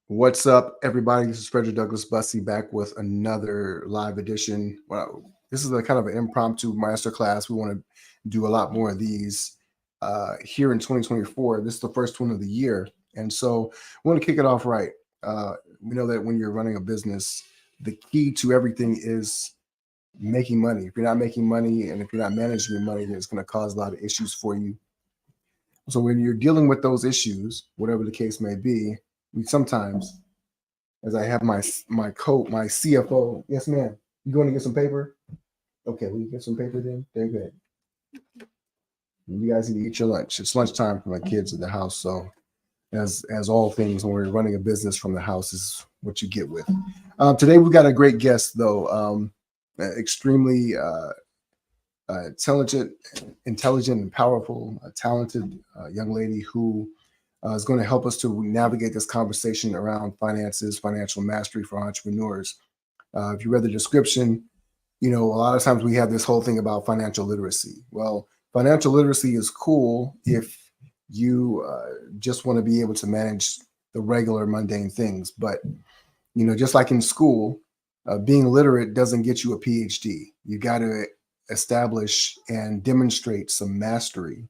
What's up, everybody? This is Frederick Douglass Bussey back with another live edition. Well, this is a kind of an impromptu masterclass. We want to do a lot more of these here in 2024. This is the first one of the year. And so we want to kick it off right. We know that when you're running a business, the key to everything is making money. If you're not making money and if you're not managing your money, then it's going to cause a lot of issues for you. So when you're dealing with those issues, whatever the case may be, we sometimes, as I have my CFO. Yes, ma'am. You going to get some paper? Okay, will you get some paper then? Very good. You guys need to eat your lunch. It's lunchtime for my kids at the house. So, as all things, when we're running a business from the house, is what you get with. Today we got a great guest, though. Extremely intelligent, and powerful, talented young lady who is going to help us to navigate this conversation around finances, financial mastery for entrepreneurs. If you read the description, a lot of times we have this whole thing about financial literacy. Well, financial literacy is cool if you just want to be able to manage the regular mundane things. But, just like in school, being literate doesn't get you a PhD. You got to establish and demonstrate some mastery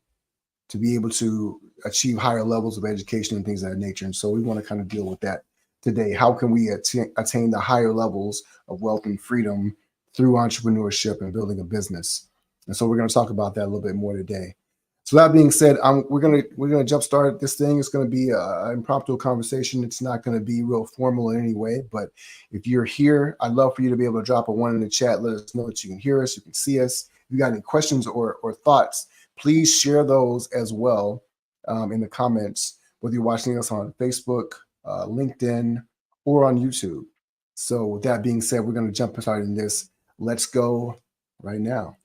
to be able to achieve higher levels of education and things of that nature. And so we want to kind of deal with that today. How can we attain the higher levels of wealth and freedom through entrepreneurship and building a business? And so we're going to talk about that a little bit more today. So that being said, we're gonna jumpstart this thing. It's going to be an impromptu conversation. It's not going to be real formal in any way. But if you're here, I'd love for you to be able to drop a 1 in the chat. Let us know that you can hear us, you can see us. If you got any questions or thoughts, please share those as well in the comments, whether you're watching us on Facebook, LinkedIn, or on YouTube. So with that being said, we're going to jump started in this. Let's go right now.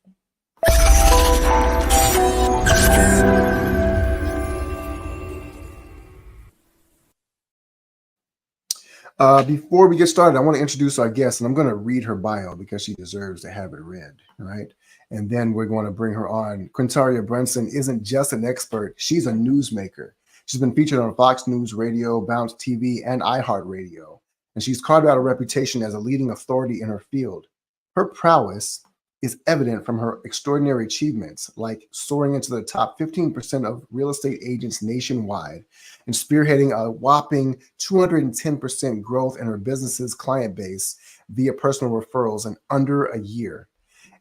Before we get started, I want to introduce our guest, and I'm going to read her bio because she deserves to have it read, right? And then we're going to bring her on. Quintara Brunson isn't just an expert, she's a newsmaker. She's been featured on Fox News Radio, Bounce TV, and iHeartRadio. And she's carved out a reputation as a leading authority in her field. Her prowess is evident from her extraordinary achievements, like soaring into the top 15% of real estate agents nationwide and spearheading a whopping 210% growth in her business's client base via personal referrals in under a year.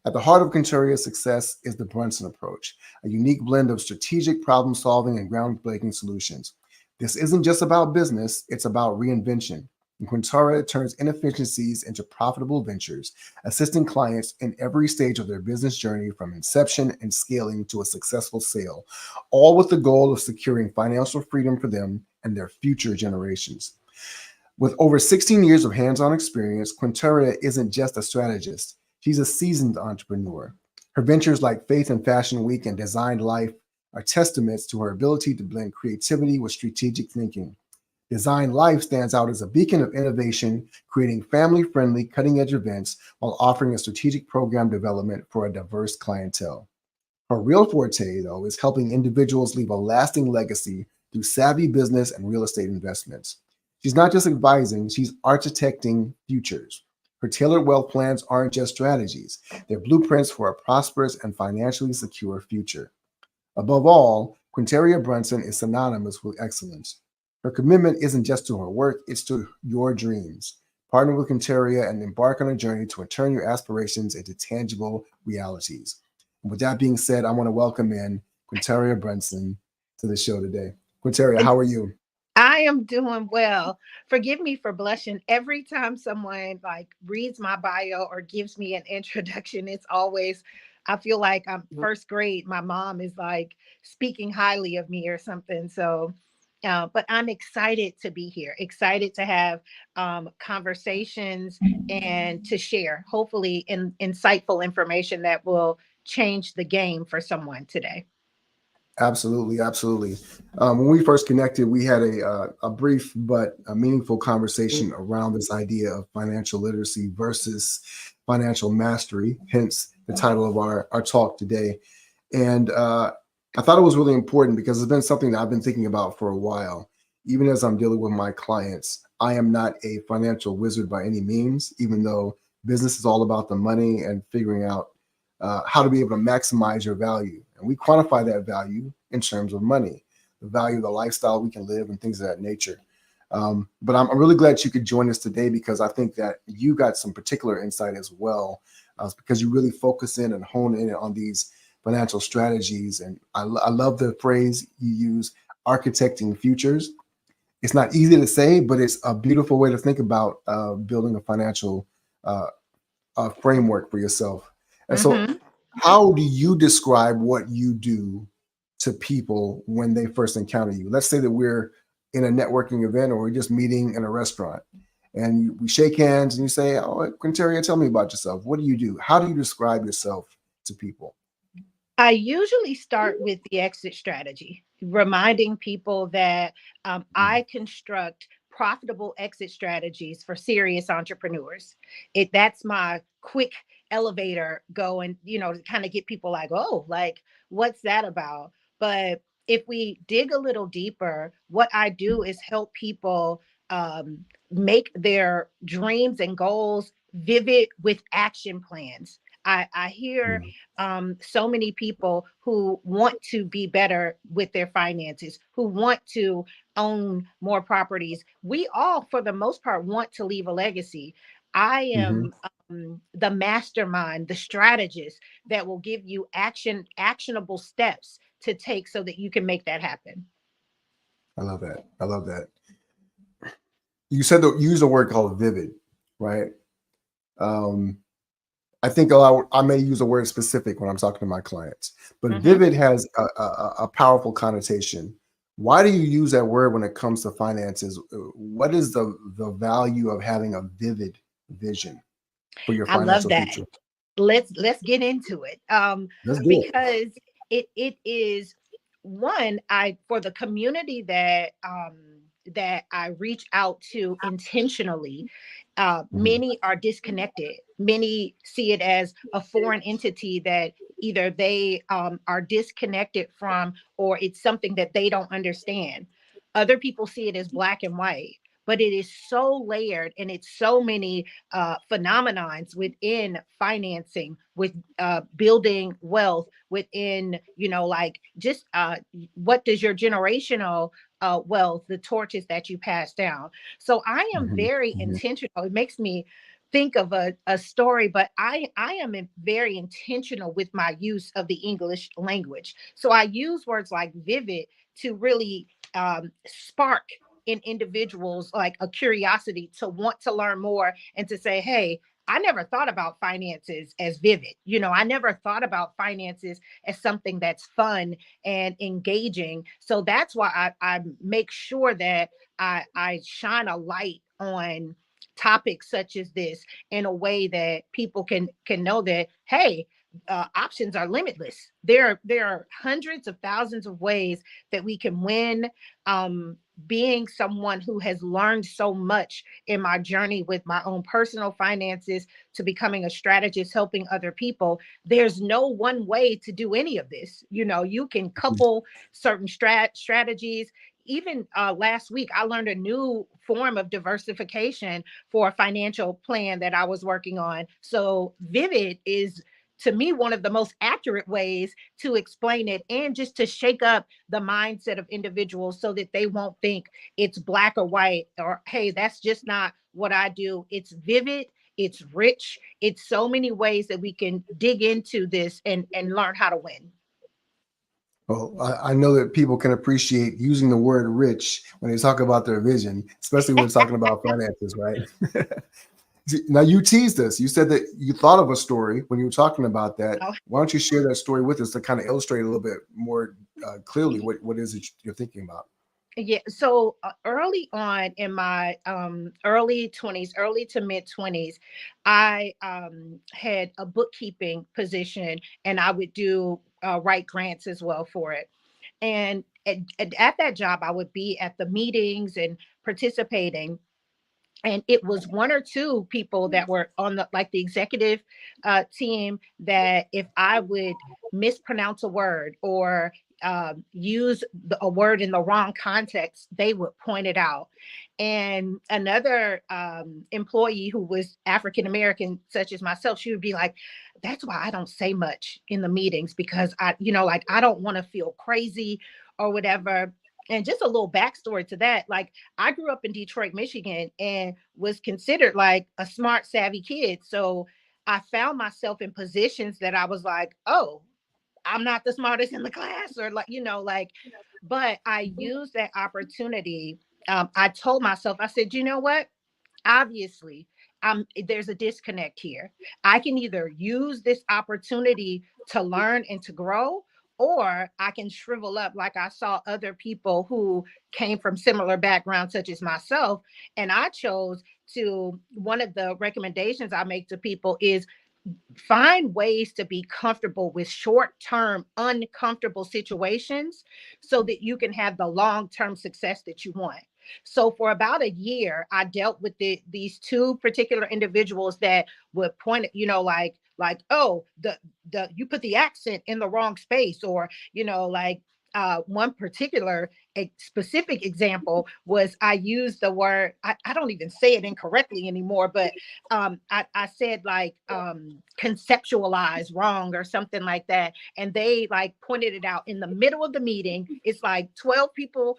At the heart of Quintaria's success is the Brunson Approach, a unique blend of strategic problem solving and groundbreaking solutions. This isn't just about business, it's about reinvention. And Quintara turns inefficiencies into profitable ventures, assisting clients in every stage of their business journey from inception and scaling to a successful sale, all with the goal of securing financial freedom for them and their future generations. With over 16 years of hands-on experience, Quintara isn't just a strategist. She's a seasoned entrepreneur. Her ventures like Faith and Fashion Week and Designed Life are testaments to her ability to blend creativity with strategic thinking. Designed Life stands out as a beacon of innovation, creating family-friendly, cutting-edge events while offering a strategic program development for a diverse clientele. Her real forte, though, is helping individuals leave a lasting legacy through savvy business and real estate investments. She's not just advising, she's architecting futures. Her tailored wealth plans aren't just strategies, they're blueprints for a prosperous and financially secure future. Above all, Quintara Brunson is synonymous with excellence. Her commitment isn't just to her work, it's to your dreams. Partner with Quintaria and embark on a journey to turn your aspirations into tangible realities. And with that being said, I want to welcome in Quintara Brunson to the show today. Quintaria, how are you? I am doing well. Forgive me for blushing. Every time someone reads my bio or gives me an introduction, it's always, I feel like I'm first grade. My mom is speaking highly of me or something. So, but I'm excited to be here, excited to have conversations and to share, hopefully, insightful information that will change the game for someone today. Absolutely, absolutely. When we first connected, we had a brief but a meaningful conversation around this idea of financial literacy versus financial mastery, hence the title of our talk today. And I thought it was really important because it's been something that I've been thinking about for a while. even as I'm dealing with my clients, I am not a financial wizard by any means, even though business is all about the money and figuring out how to be able to maximize your value. And we quantify that value in terms of money, the value of the lifestyle we can live and things of that nature. But I'm really glad you could join us today, because I think that you got some particular insight as well, because you really focus in and hone in on these financial strategies. And I love the phrase you use, architecting futures. It's not easy to say, but it's a beautiful way to think about building a financial uh, framework for yourself. And so, Hmm. how do you describe what you do to people when they first encounter you? Let's say that we're in a networking event, or we're just meeting in a restaurant, and we shake hands and you say, "Oh, Quintaria, tell me about yourself. What do you do? How do you describe yourself to people?" I usually start with the exit strategy, reminding people that I construct profitable exit strategies for serious entrepreneurs. That's my quick elevator going, to kind of get people like, oh, like, what's that about? But if we dig a little deeper, what I do is help people make their dreams and goals vivid with action plans. I hear so many people who want to be better with their finances, who want to own more properties. We all, for the most part, want to leave a legacy. I Mm-hmm. am the mastermind, the strategist that will give you actionable steps to take so that you can make that happen. I love that. I love that. You said that you use a word called vivid, right? Um, I think I may use a word specific when I'm talking to my clients, but Hmm. vivid has a powerful connotation. Why do you use that word when it comes to finances? What is the value of having a vivid vision for your I love financial that. future? Let's get into it. Let's do it. Because it is one, I for the community that I reach out to intentionally. Mhm. Many are disconnected. Many see it as a foreign entity that either they are disconnected from, or it's something that they don't understand. Other people see it as black and white, but it is so layered, and it's so many phenomenons within financing, with building wealth within, like, just what does your generational wealth, the torches that you pass down. So I am Mhm. very Mhm. intentional. It makes me think of a story, but I am very intentional with my use of the English language. So I use words like vivid to really spark in individuals like a curiosity to want to learn more, and to say, hey, I never thought about finances as vivid. I never thought about finances as something that's fun and engaging. So that's why I make sure that I shine a light on topics such as this in a way that people can know that, hey, options are limitless. There are hundreds of thousands of ways that we can win. um, Being someone who has learned so much in my journey with my own personal finances to becoming a strategist helping other people, there's no one way to do any of this. You can couple certain strategies. Even last week, I learned a new form of diversification for a financial plan that I was working on. So vivid is, to me, one of the most accurate ways to explain it, and just to shake up the mindset of individuals so that they won't think it's black or white, or hey, that's just not what I do. It's vivid, it's rich, it's so many ways that we can dig into this and learn how to win. Well, I know that people can appreciate using the word rich when they talk about their vision, especially when talking about finances, right? Now, you teased us. You said that you thought of a story when you were talking about that. Oh, Why don't you share that story with us to kind of illustrate a little bit more clearly what is it you're thinking about? yeah. So early on in my early 20s, early to mid 20s, I had a bookkeeping position, and I would do write grants as well for it. And at that job, I would be at the meetings and participating. And it was one or two people that were on the, like, the executive team, that if I would mispronounce a word, or use a word in the wrong context, they would point it out. And another employee who was African American, such as myself, she would be like, "That's why I don't say much in the meetings, because like I don't want to feel crazy or whatever." And just a little backstory to that, like I grew up in Detroit, Michigan, and was considered like a smart, savvy kid. So I found myself in positions that I was like, "Oh, I'm not the smartest in the class," or like, but I used that opportunity. I told myself, I said, you know what? Obviously, there's a disconnect here. I can either use this opportunity to learn and to grow, or I can shrivel up like I saw other people who came from similar backgrounds, such as myself. And I chose to, one of the recommendations I make to people is find ways to be comfortable with short-term uncomfortable situations so that you can have the long-term success that you want. So for about a year I dealt with these two particular individuals that would point at, oh, the you put the accent in the wrong space, or one particular a specific example was, I used the word, I don't even say it incorrectly anymore, but I said like conceptualize wrong or something like that. And they like pointed it out in the middle of the meeting. It's like 12 people,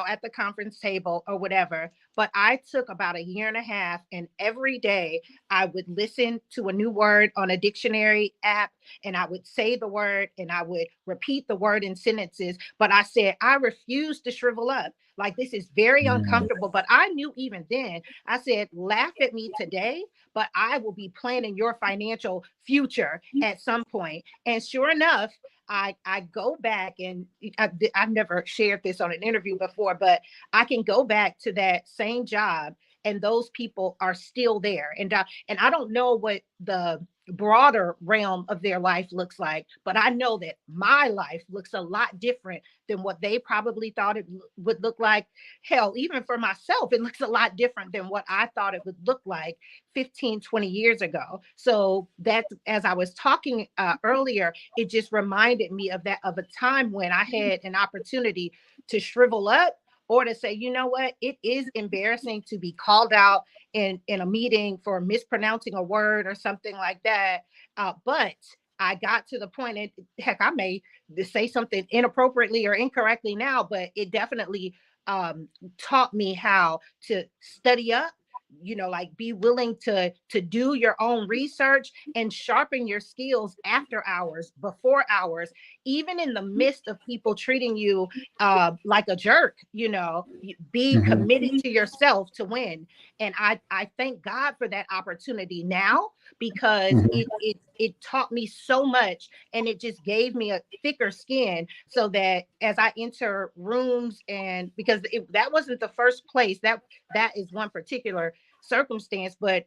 at the conference table or whatever. But I took about a year and a half, and every day I would listen to a new word on a dictionary app, and I would say the word and I would repeat the word in sentences. But I said, I refuse to shrivel up. Like, this is very Mm. uncomfortable. But I knew even then, I said, laugh at me today, but I will be planning your financial future at some point. And sure enough, I go back, and I've never shared this on an interview before, but I can go back to that same job, and those people are still there. And I don't know what the broader realm of their life looks like, but I know that my life looks a lot different than what they probably thought it would look like. Hell, even for myself, it looks a lot different than what I thought it would look like 15, 20 years ago. So that, as I was talking earlier, it just reminded me of that, of a time when I had an opportunity to shrivel up, or to say, you know what, it is embarrassing to be called out in a meeting for mispronouncing a word or something like that. But I got to the point, and heck, I may say something inappropriately or incorrectly now, but it definitely taught me how to study up, like be willing to do your own research and sharpen your skills after hours, before hours, even in the midst of people treating you like a jerk. Be Mhm. committed to yourself to win. And I thank God for that opportunity now, because Mhm. it taught me so much, and it just gave me a thicker skin, so that as I enter rooms, and because that wasn't the first place, that is one particular circumstance, but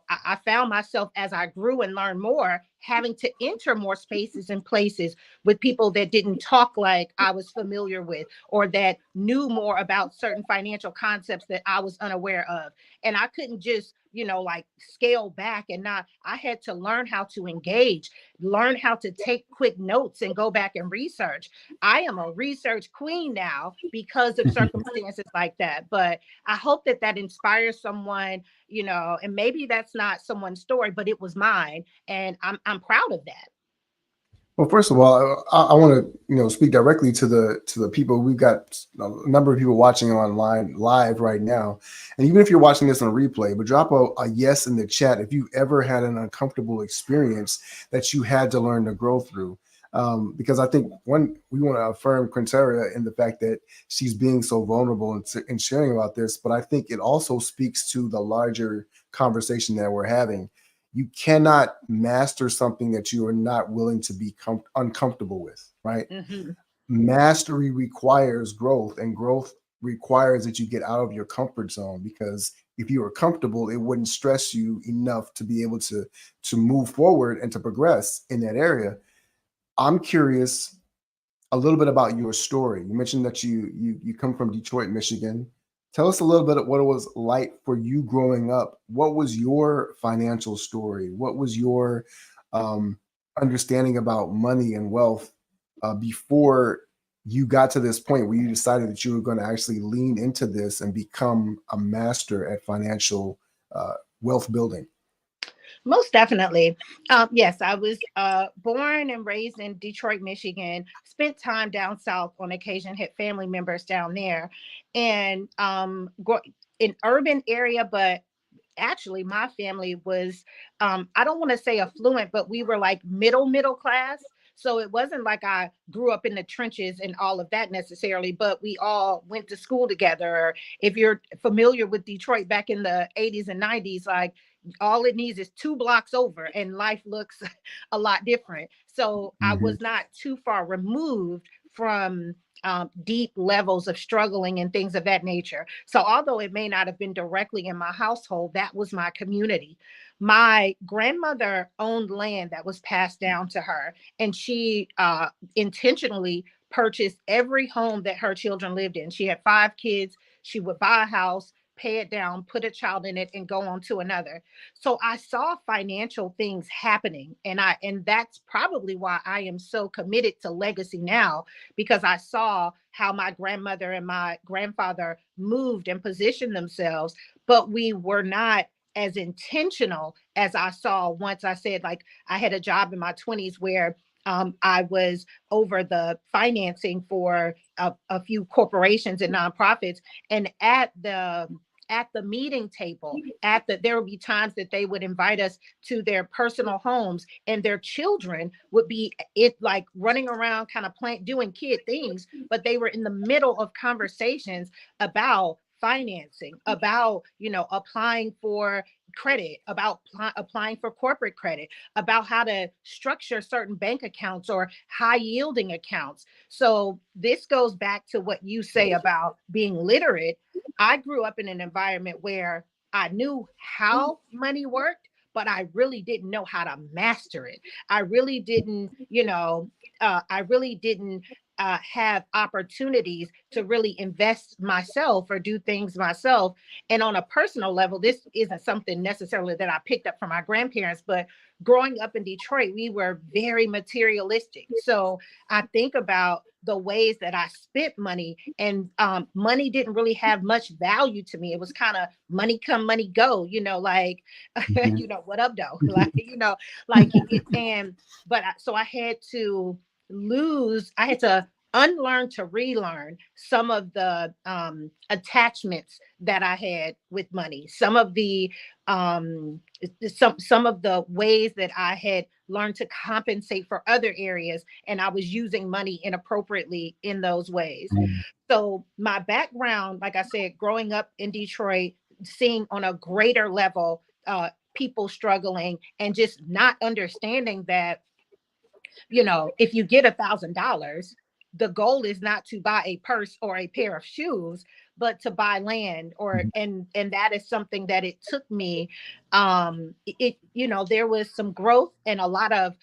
I found myself, as I grew and learned more, having to enter more spaces and places with people that didn't talk like I was familiar with, or that knew more about certain financial concepts that I was unaware of. And I couldn't just, like scale back, and not, I had to learn how to engage, learn how to take quick notes and go back and research. I am a research queen now because of circumstances like that. But I hope that that inspires someone, and maybe that's not someone's story, but it was mine. And I'm proud of that. Well, first of all, I want to speak directly to the people. We've got a number of people watching online live right now, and even if you're watching this on a replay, but drop a yes in the chat if you ever had an uncomfortable experience that you had to learn to grow through. Because I think, one, we want to affirm Quintaria in the fact that she's being so vulnerable and sharing about this, but I think it also speaks to the larger conversation that we're having. You cannot master something that you are not willing to be uncomfortable with, right? Hmm. Mastery requires growth, and growth requires that you get out of your comfort zone, because if you were comfortable, it wouldn't stress you enough to be able to move forward and to progress in that area. I'm curious a little bit about your story. You mentioned that you come from Detroit, Michigan. Tell us a little bit of what it was like for you growing up. What was your financial story? What was your um, understanding about money and wealth before you got to this point where you decided that you were going to actually lean into this and become a master at financial wealth building? Most definitely. Yes, I was born and raised in Detroit, Michigan, spent time down south on occasion, had family members down there, and in urban area, but actually my family was I don't want to say affluent, but we were like middle class. So it wasn't like I grew up in the trenches and all of that necessarily, but we all went to school together. If you're familiar with Detroit back in the 80s and 90s, like all it needs is 2 blocks over and life looks a lot different. So I Mm-hmm. was not too far removed from deep levels of struggling and things of that nature. So, although it may not have been directly in my household, that was my community. My grandmother owned land that was passed down to her, and she intentionally purchased every home that her children lived in. She had 5 kids. She would buy a house, pay it down, put a child in it, and go on to another. So I saw financial things happening, and that's probably why I am so committed to legacy now, because I saw how my grandmother and my grandfather moved and positioned themselves, but we were not as intentional as I saw once I said, like, I had a job in my 20s where I was over the financing for a few corporations and nonprofits. And at the meeting table, there would be times that they would invite us to their personal homes, and their children would be like running around kind of playing, doing kid things, but they were in the middle of conversations about financing, about applying for credit, about applying for corporate credit, about how to structure certain bank accounts or high yielding accounts. So this goes back to what you say about being literate. I grew up in an environment where I knew how money worked, but I really didn't know how to master it. I really didn't, I really didn't have opportunities to really invest myself or do things myself. And on a personal level, this isn't something necessarily that I picked up from my grandparents, but growing up in Detroit, we were very materialistic. So I think about the ways that I spent money, and money didn't really have much value to me. It was kind of money come, money go, like, Mm-hmm. what up, though? Like, like it, so I had to unlearn to relearn some of the attachments that I had with money, um, some of the ways that I had learned to compensate for other areas, and I was using money inappropriately in those ways. So my background, like I said, growing up in Detroit, seeing on a greater level people struggling and just not understanding that, if you get $1,000, the goal is not to buy a purse or a pair of shoes, but to buy land. And that is something that it took me. There was some growth and a lot of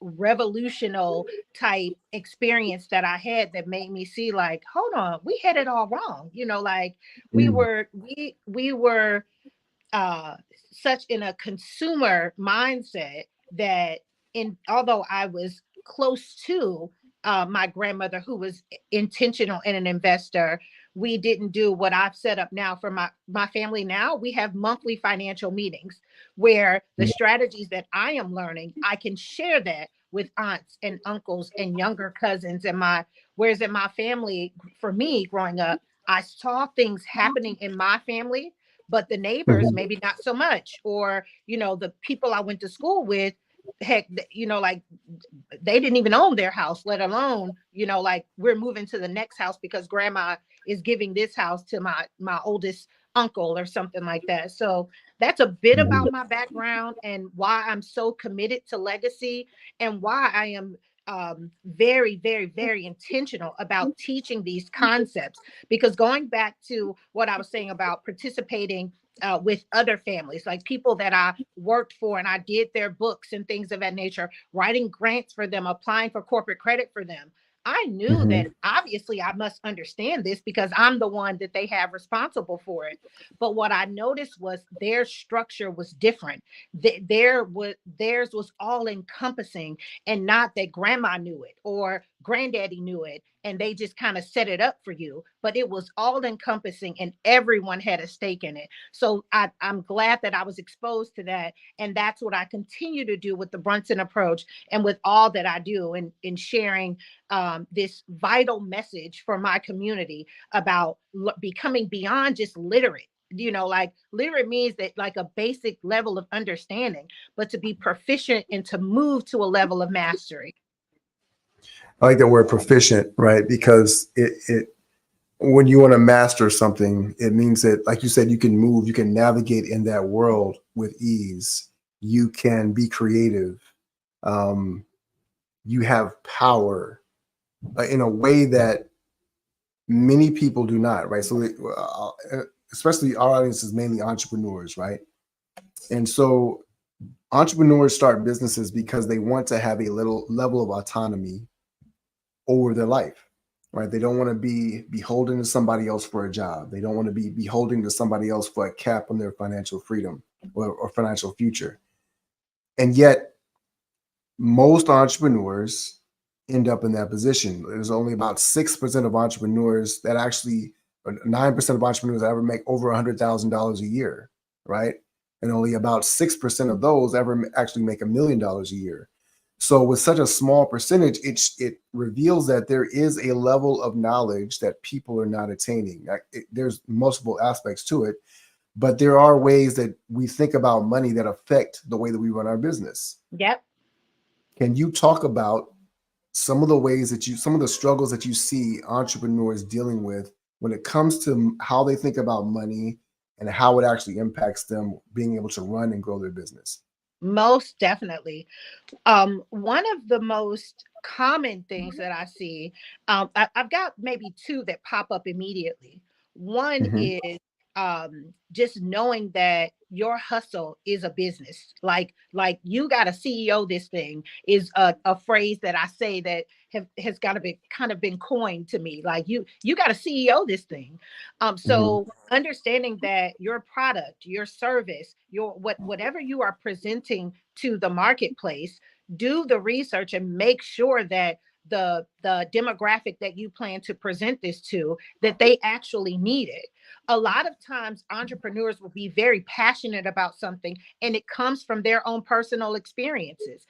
revolutional type experience that I had that made me see, like, hold on, we had it all wrong. Like, we Mm-hmm. were we were uh, such in a consumer mindset that, although I was close to my grandmother, who was intentional and an investor, we didn't do what I've set up now for my family. Now we have monthly financial meetings where the strategies that I am learning, I can share that with aunts and uncles and younger cousins. Whereas in my family, for me growing up, I saw things happening in my family, but the neighbors Mm-hmm. maybe not so much, or the people I went to school with, heck, like, they didn't even own their house, let alone, like, we're moving to the next house because grandma is giving this house to my oldest uncle or something like that. So that's a bit Mm-hmm. about my background and why I'm so committed to legacy, and why I am very, very, very intentional about teaching these concepts. Because going back to what I was saying about participating with other families, like people that I worked for and I did their books and things of that nature, writing grants for them, applying for corporate credit for them. I knew Mm-hmm. that obviously I must understand this because I'm the one that they have responsible for it. But what I noticed was their structure was different. Theirs was all encompassing, and not that grandma knew it or granddaddy knew it and they just kind of set it up for you, but it was all encompassing and everyone had a stake in it. So I'm glad that I was exposed to that. And that's what I continue to do with the Brunson approach and with all that I do in sharing this vital message for my community about becoming beyond just literate. Like literate means that like a basic level of understanding, but to be proficient and to move to a level of mastery. I like that word proficient, right? Because it when you want to master something, it means that, like you said, you can move, you can navigate in that world with ease. You can be creative. Um, you have power in a way that many people do not, right? So, especially our audience is mainly entrepreneurs, right? And so, entrepreneurs start businesses because they want to have a little level of autonomy over their life, right? They don't want to be beholden to somebody else for a job. They don't want to be beholden to somebody else for a cap on their financial freedom or financial future. And yet, most entrepreneurs end up in that position. There's only about 6% of entrepreneurs that actually, or 9% of entrepreneurs that ever make over $100,000 a year, right? And only about 6% of those ever actually make $1 million a year. So with such a small percentage, it reveals that there is a level of knowledge that people are not attaining. There's multiple aspects to it, but there are ways that we think about money that affect the way that we run our business. Yep. Can you talk about some of the ways that some of the struggles that you see entrepreneurs dealing with when it comes to how they think about money and how it actually impacts them being able to run and grow their business? Most definitely. One of the most common things that I see, I've got maybe two that pop up immediately. One Mm-hmm. is just knowing that your hustle is a business. Like you got to CEO this thing is a phrase that I say that has got to be kind of been coined to me. Like you got to CEO this thing. Mm-hmm. So understanding that your product, your service, your whatever you are presenting to the marketplace, do the research and make sure that the demographic that you plan to present this to, that they actually need it. A lot of times entrepreneurs will be very passionate about something and it comes from their own personal experiences.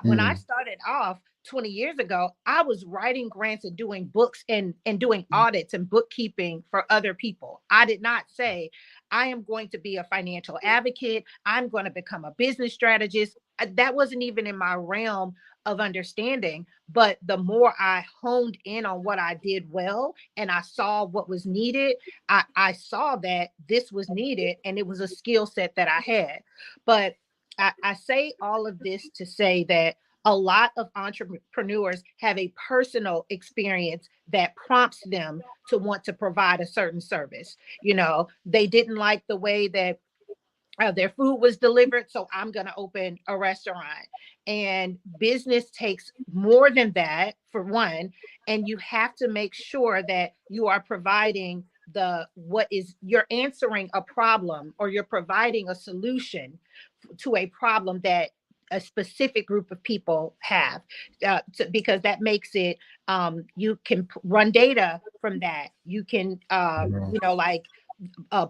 When I started off 20 years ago, I was writing grants and doing books and doing audits and bookkeeping for other people. I did not say, I am going to be a financial advocate. I'm going to become a business strategist. That wasn't even in my realm of understanding. But the more I honed in on what I did well and I saw what was needed, I saw that this was needed and it was a skill set that I had. But I say all of this to say that a lot of entrepreneurs have a personal experience that prompts them to want to provide a certain service. They didn't like the way that their food was delivered, so I'm going to open a restaurant. And business takes more than that, for one. And you have to make sure that you are providing you're answering a problem or you're providing a solution to a problem that a specific group of people have, because that makes it, you can run data from that. You can, like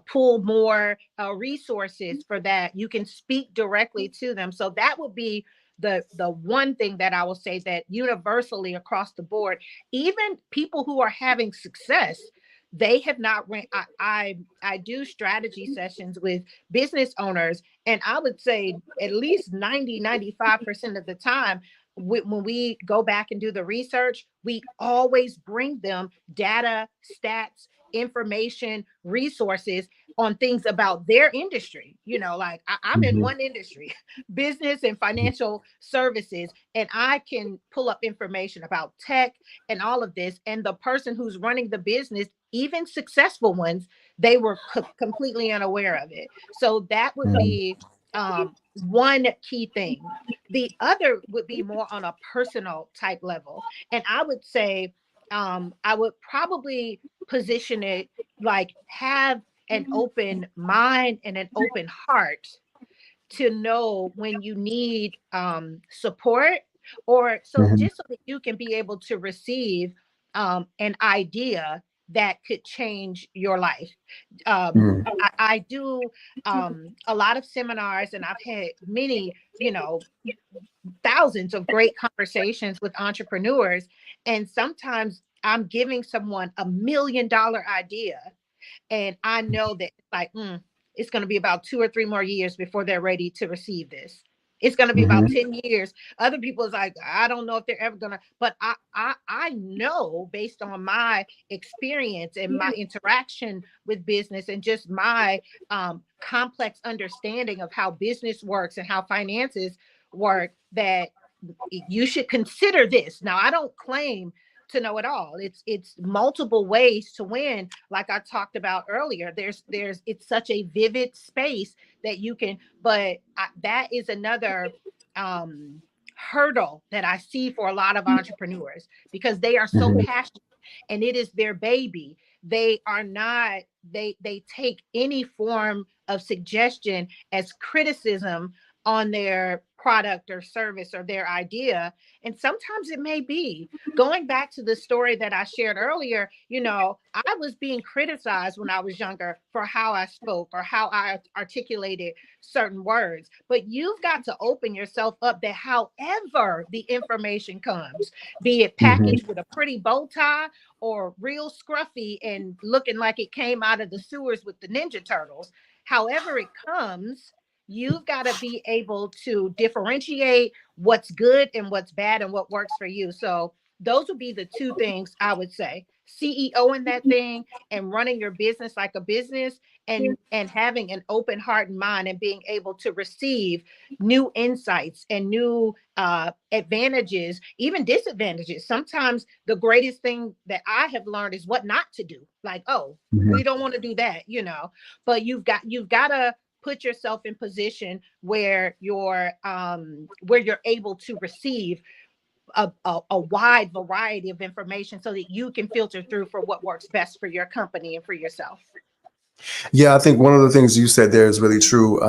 pull more resources for that. You can speak directly to them. So that would be the one thing that I will say, that universally across the board, even people who are having success, they have not ran. I do strategy sessions with business owners, and I would say at least 95% of the time, when we go back and do the research, we always bring them data, stats, information, resources on things about their industry. Like I'm in Mm-hmm. one industry, business and financial services, and I can pull up information about tech and all of this. And the person who's running the business, even successful ones, they were completely unaware of it. So that would be one key thing. The other would be more on a personal type level. And I would say, I would probably position it like, have an open mind and an open heart to know when you need support or so Mhm. just so that you can be able to receive an idea that could change your life. Mhm. I do a lot of seminars, and I've had many, thousands of great conversations with entrepreneurs. And sometimes I'm giving someone $1 million idea, and I know that it's going to be about 2 or 3 more years before they're ready to receive this. It's going to be about Mhm. 10 years. Other people is like, I don't know if they're ever going to, but I know based on my experience and my interaction with business and just my complex understanding of how business works and how finances work, that you should consider this. Now, I don't claim to know it all. It's multiple ways to win. Like I talked about earlier, there's it's such a vivid space that you can, but that is another hurdle that I see for a lot of entrepreneurs, because they are so Mhm. passionate and it is their baby. They are not, they take any form of suggestion as criticism on their product or service or their idea. And sometimes it may be, going back to the story that I shared earlier, I was being criticized when I was younger for how I spoke or how I articulated certain words. But you've got to open yourself up that however the information comes, be it Mhm. packaged with a pretty bow tie or real scruffy and looking like it came out of the sewers with the Ninja Turtles, however it comes, you've got to be able to differentiate what's good and what's bad and what works for you. So those would be the two things I would say: CEO in that thing and running your business like a business, and having an open heart and mind and being able to receive new insights and new advantages, even disadvantages. Sometimes the greatest thing that I have learned is what not to do. Like, oh, Mhm. we don't want to do that, but you've got to put yourself in position where you're able to receive a wide variety of information so that you can filter through for what works best for your company and for yourself. Yeah, I think one of the things you said there is really true.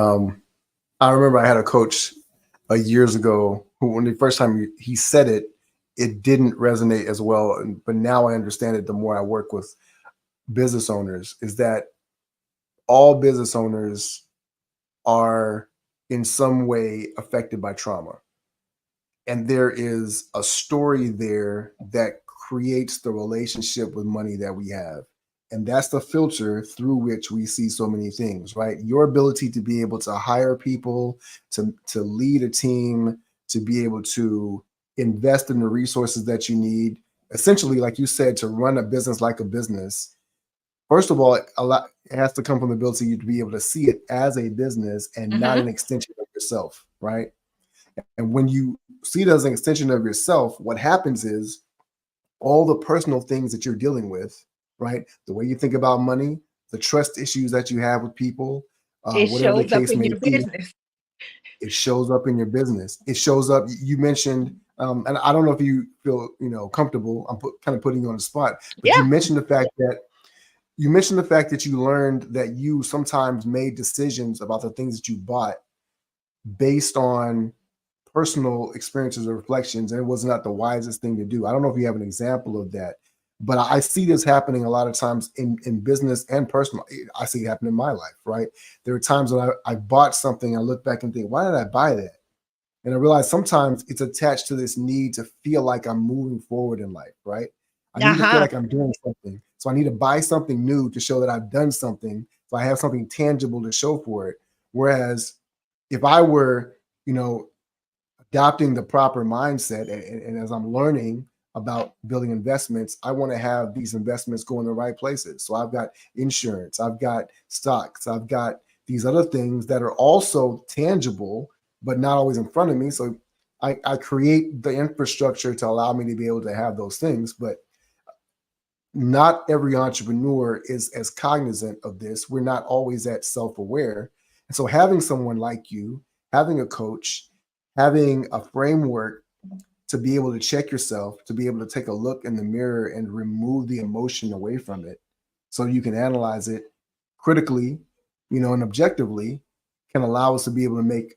I remember I had a coach years ago who, when the first time he said it, it didn't resonate as well. But now I understand it the more I work with business owners, is that all business owners are in some way affected by trauma. And there is a story there that creates the relationship with money that we have. And that's the filter through which we see so many things, right? Your ability to be able to hire people, to lead a team, to be able to invest in the resources that you need, essentially, like you said, to run a business like a business. First of all, a lot it has to come from the ability to be able to see it as a business and not Mm-hmm. an extension of yourself, right? And when you see it as an extension of yourself, what happens is all the personal things that you're dealing with, right? The way you think about money, the trust issues that you have with people, It whatever the shows up case in may your be, business. it shows up in your business. It shows up. You mentioned, and I don't know if you feel, comfortable. I'm kind of putting you on the spot, but Yeah. you mentioned the fact that you learned that you sometimes made decisions about the things that you bought based on personal experiences or reflections, and it was not the wisest thing to do. I don't know if you have an example of that, but I see this happening a lot of times in business and personal. I see it happen in my life, right? There are times when I bought something, I look back and think, why did I buy that? And I realize sometimes it's attached to this need to feel like I'm moving forward in life, right? I need to feel Uh-huh. like I'm doing something. So I need to buy something new to show that I've done something. So I have something tangible to show for it. Whereas if I were, you know, adopting the proper mindset, and as I'm learning about building investments, I want to have these investments go in the right places. So I've got insurance, I've got stocks, I've got these other things that are also tangible, but not always in front of me. So I create the infrastructure to allow me to be able to have those things. But not every entrepreneur is as cognizant of this. We're not always that self-aware. And so having someone like you, having a coach, having a framework to be able to check yourself, to be able to take a look in the mirror and remove the emotion away from it so you can analyze it critically, and objectively can allow us to be able to make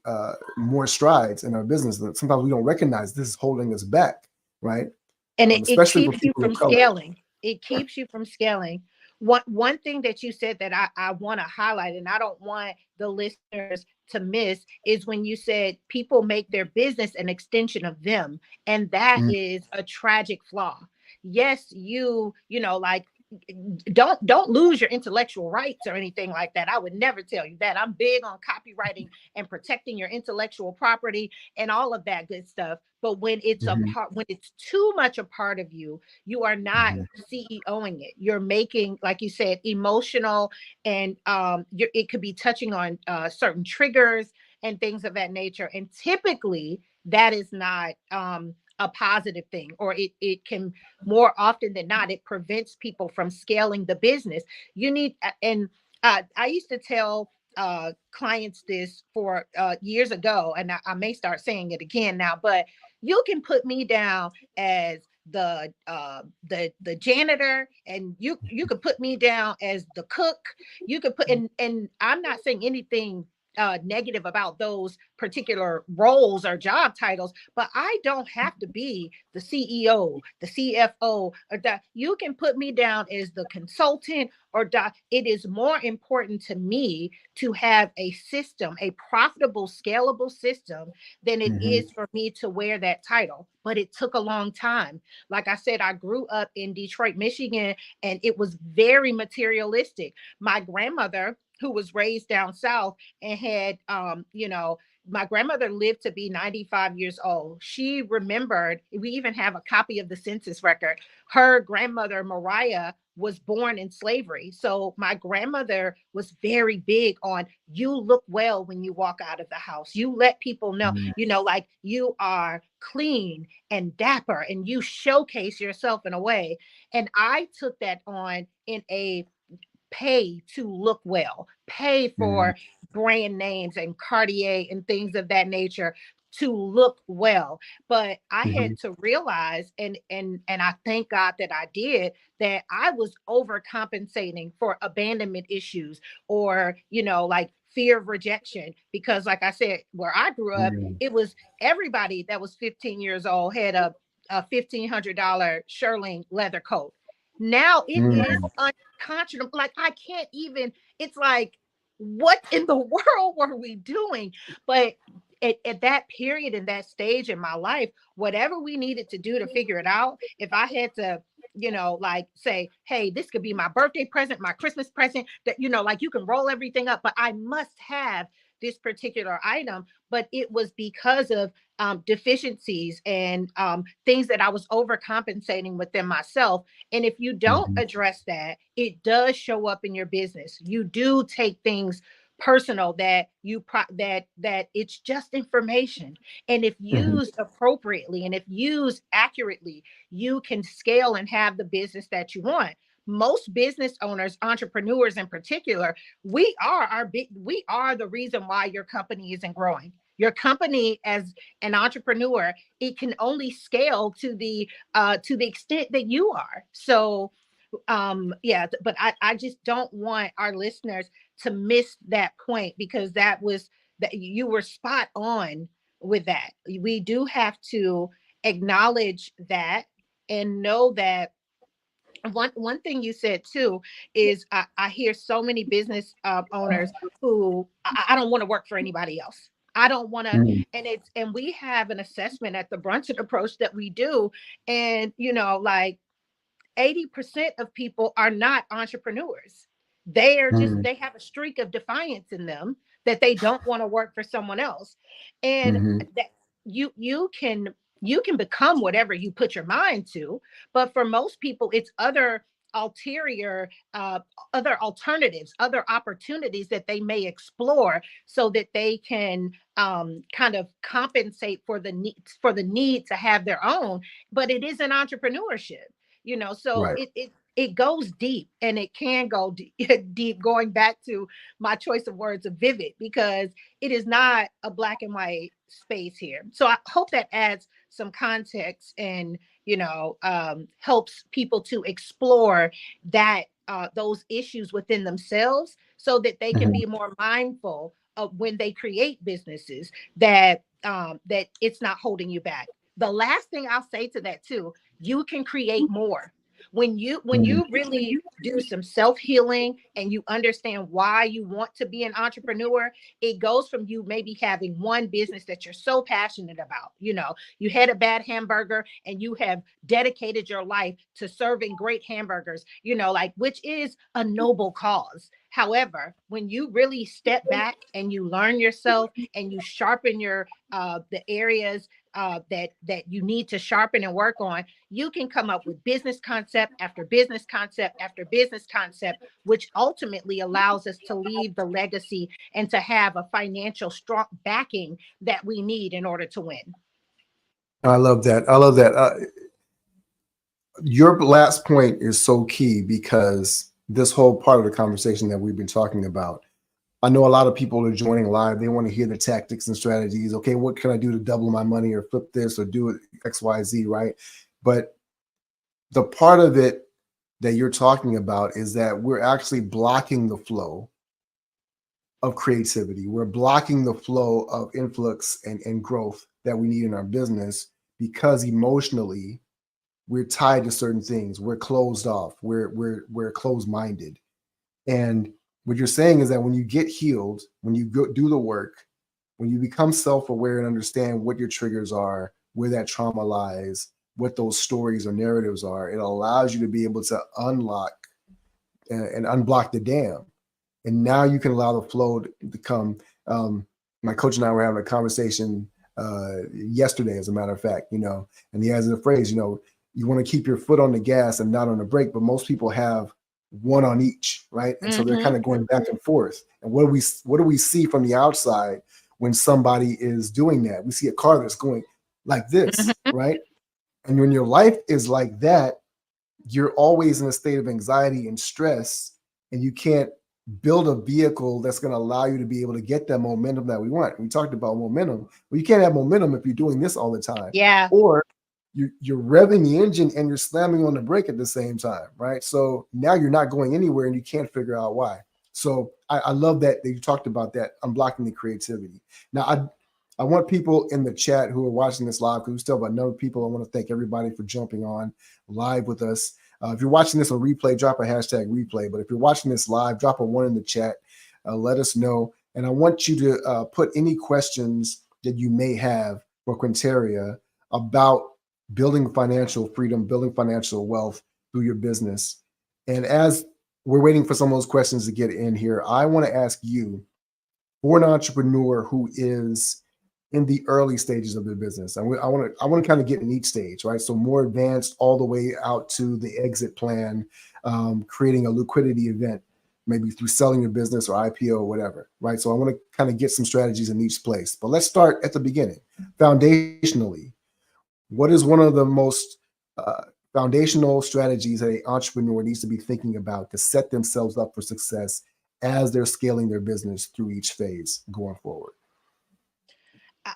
more strides in our business. And sometimes we don't recognize this is holding us back, right? And it Especially for keeps you people of from color. scaling. It keeps you from scaling. One thing that you said that I want to highlight, and I don't want the listeners to miss, is when you said people make their business an extension of them, and that Mm, is a tragic flaw. Yes, you know, like, don't lose your intellectual rights or anything like that. I would never tell you that. I'm big on copywriting and protecting your intellectual property and all of that good stuff. But when it's a mhm, part, when it's too much a part of you, you are not mhm, CEOing it. You're making, like you said, emotional, and it could be touching on certain triggers and things of that nature. And typically, that is not a positive thing, or it can, more often than not, it prevents people from scaling the business. You need, and I used to tell clients this for years ago, and I may start saying it again now, but you can put me down as the janitor, and you could put me down as the cook. You could put, and I'm not saying anything negative about those particular roles or job titles, but I don't have to be the CEO, the CFO, or that. You can put me down as the consultant, or it is more important to me to have a system, a profitable, scalable system, than it mhm, is for me to wear that title. But it took a long time. Like I said, I grew up in Detroit, Michigan, and it was very materialistic. My grandmother, who was raised down south and had, my grandmother lived to be 95 years old. She remembered, we even have a copy of the census record. Her grandmother, Mariah, was born in slavery. So my grandmother was very big on, you look well when you walk out of the house. You let people know, mhm, like, you are clean and dapper, and you showcase yourself in a way. And I took that on in a pay to look well, pay mhm, for brand names and Cartier and things of that nature to look well. But I mhm, had to realize, and I thank God that I did, that I was overcompensating for abandonment issues, or like fear of rejection. Because like I said, where I grew up, mhm, it was everybody that was 15 years old had a $1,500 shearling leather coat. Now it is mhm, unconscionable. Like, I can't even, it's like, what in the world were we doing? But at that period, in that stage in my life, whatever we needed to do to figure it out, if I had to, like, say, hey, this could be my birthday present, my Christmas present, that, like, you can roll everything up, but I must have this particular item. But it was because of deficiencies and things that I was overcompensating within myself. And if you don't mhm, address that, it does show up in your business. You do take things personal, that that it's just information. And if mhm, used appropriately, and if used accurately, you can scale and have the business that you want. Most business owners, entrepreneurs in particular, we are the reason why your company isn't growing. Your company, as an entrepreneur, it can only scale to the extent that you are. So yeah, but I just don't want our listeners to miss that point, because that you were spot on with that. We do have to acknowledge that, and know that one thing you said too is, I hear so many business owners who, I don't want to work for anybody else. I don't want to. mhm, And we have an assessment at the Brunson Approach that we do, and like, 80% of people are not entrepreneurs. They are just, mhm, they have a streak of defiance in them, that they don't want to work for someone else. And mhm, that you can become whatever you put your mind to. But for most people, it's ulterior other alternatives, other opportunities that they may explore, so that they can kind of compensate for the need to have their own. But it isn't entrepreneurship. So right. it goes deep, and it can go deep, going back to my choice of words of vivid, because it is not a black and white space here. So I hope that adds some context, and helps people to explore that those issues within themselves, so that they can Mhm, be more mindful when they create businesses, that that it's not holding you back. The last thing I'll say to that too, you can create more when Mm. you really do some self-healing and you understand why you want to be an entrepreneur. It goes from you maybe having one business that you're so passionate about. You had a bad hamburger and you have dedicated your life to serving great hamburgers, like, which is a noble cause. However, when you really step back and you learn yourself and you sharpen your the areas that you need to sharpen and work on, you can come up with business concept after business concept after business concept, which ultimately allows us to leave the legacy and to have a financial strong backing that we need in order to win. I love that. I love that. Your last point is so key because this whole part of the conversation that we've been talking about, I know a lot of people are joining live. They want to hear the tactics and strategies. Okay, what can I do to double my money or flip this or do it XYZ, right? But the part of it that you're talking about is that we're actually blocking the flow of creativity. We're blocking the flow of influx and growth that we need in our business because emotionally we're tied to certain things. We're closed off. We're closed minded. And what you're saying is that when you get healed, when you go do the work, when you become self-aware and understand what your triggers are, where that trauma lies, what those stories or narratives are, it allows you to be able to unlock and unblock the dam. And now you can allow the flow to come. My coach and I were having a conversation yesterday, as a matter of fact, and he has a phrase, you want to keep your foot on the gas and not on the brake, but most people have one on each, right? And so they're Mm-hmm. kind of going back and forth. And what do we see from the outside when somebody is doing that? We see a car that's going like this, Mm-hmm. right? And when your life is like that, you're always in a state of anxiety and stress, and you can't build a vehicle that's going to allow you to be able to get that momentum that we want. We talked about momentum. Well, you can't have momentum if you're doing this all the time, Yeah. or you're revving the engine and you're slamming on the brake at the same time, right? So now you're not going anywhere and you can't figure out why. So I love that you talked about that, unblocking the creativity. Now, I want people in the chat who are watching this live, because we still have another people. I want to thank everybody for jumping on live with us. If you're watching this on replay, drop a hashtag replay. But if you're watching this live, drop a 1 in the chat. Let us know. And I want you to put any questions that you may have for Quintaria about building financial freedom, building financial wealth through your business. And as we're waiting for some of those questions to get in here, I want to ask you, for an entrepreneur who is in the early stages of their business, I want to kind of get in each stage, right? So more advanced, all the way out to the exit plan, creating a liquidity event, maybe through selling your business or IPO or whatever, right? So I want to kind of get some strategies in each place. But let's start at the beginning. Foundationally, what is one of the most foundational strategies that an entrepreneur needs to be thinking about to set themselves up for success as they're scaling their business through each phase going forward?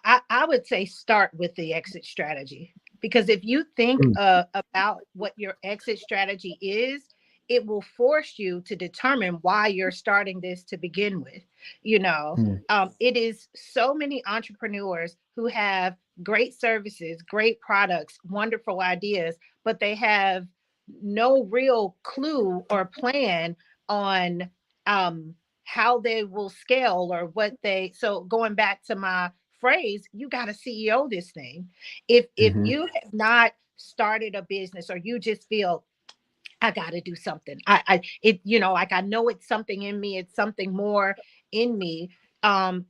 I would say start with the exit strategy, because if you think Mm, about what your exit strategy is, it will force you to determine why you're starting this to begin with. You know, mm, it is so many entrepreneurs who have great services, great products, wonderful ideas, but they have no real clue or plan on um, how they will scale or what they. So going back to my phrase, you got to CEO this thing. If mhm, you have not started a business, or you just feel I got to do something, like I know it's something in me, it's something more in me.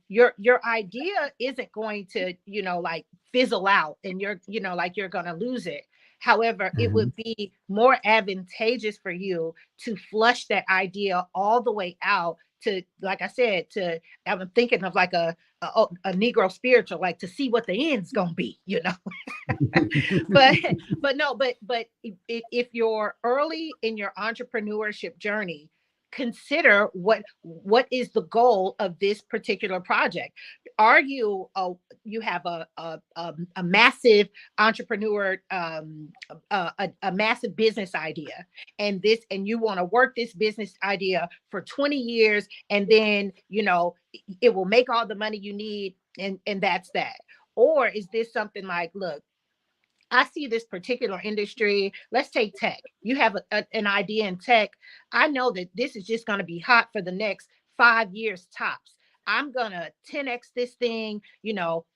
Your idea isn't going to, like, fizzle out and like you're going to lose it. However, it mhm. would be more advantageous for you to flush that idea all the way out to, like I said, to, I'm thinking of like a Negro spiritual, like to see what the end's gonna be. but but no, but if you're early in your entrepreneurship journey, consider what is the goal of this particular project. Are you you have a massive entrepreneur, a massive business idea, and you want to work this business idea for 20 years, and then it will make all the money you need, and that's that? Or is this something like, look, I see this particular industry. Let's take tech. You have an idea in tech. I know that this is just going to be hot for the next 5 years tops. I'm going to 10x this thing,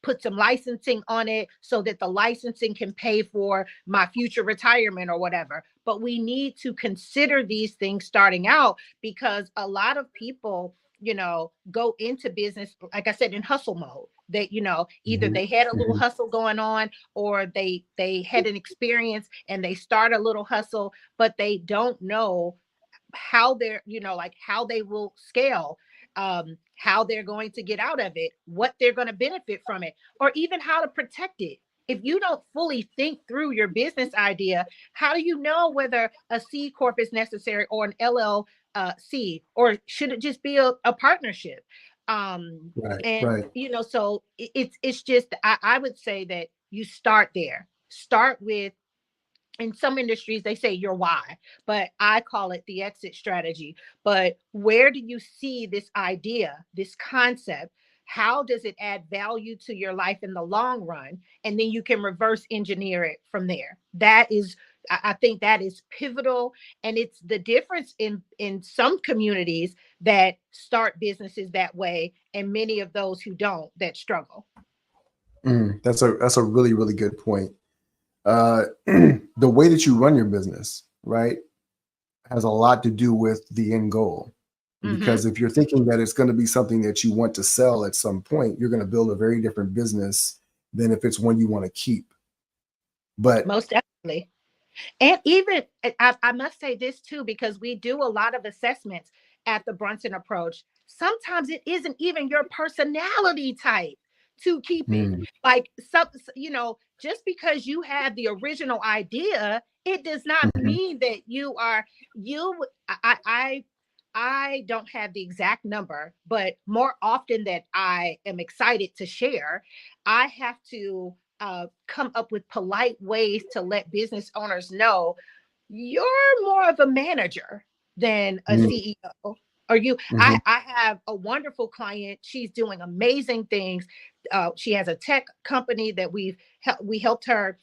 put some licensing on it so that the licensing can pay for my future retirement or whatever. But we need to consider these things starting out, because a lot of people, go into business, like I said, in hustle mode. That, either Mhm. they had a little Mhm. hustle going on, or they had an experience and they start a little hustle, but they don't know how they're, like how they will scale, how they're going to get out of it, what they're going to benefit from it, or even how to protect it. If you don't fully think through your business idea, how do you know whether a C corp is necessary, or an LLC, or should it just be a partnership? Right, And right. so it's just, I would say that you start there. Start with, in some industries they say your why, but I call it the exit strategy. But where do you see this idea, this concept? How does it add value to your life in the long run? And then you can reverse engineer it from there. That is, I think that is pivotal. And it's the difference in some communities that start businesses that way, and many of those who don't, that struggle. That's a really, really good point. The way that you run your business, right, has a lot to do with the end goal. Hmm. Because if you're thinking that it's going to be something that you want to sell at some point, you're going to build a very different business than if it's one you want to keep. But Most definitely. And even, I must say this too, because we do a lot of assessments at the Brunson Approach. Sometimes it isn't even your personality type to keep it. mm, Like, some, just because you have the original idea, it does not mhm, mean that you are you. I don't have the exact number, but more often that I am excited to share, I have to come up with polite ways to let business owners know you're more of a manager than a mm, CEO. Or you, mhm, I have a wonderful client. She's doing amazing things. She has a tech company that we helped her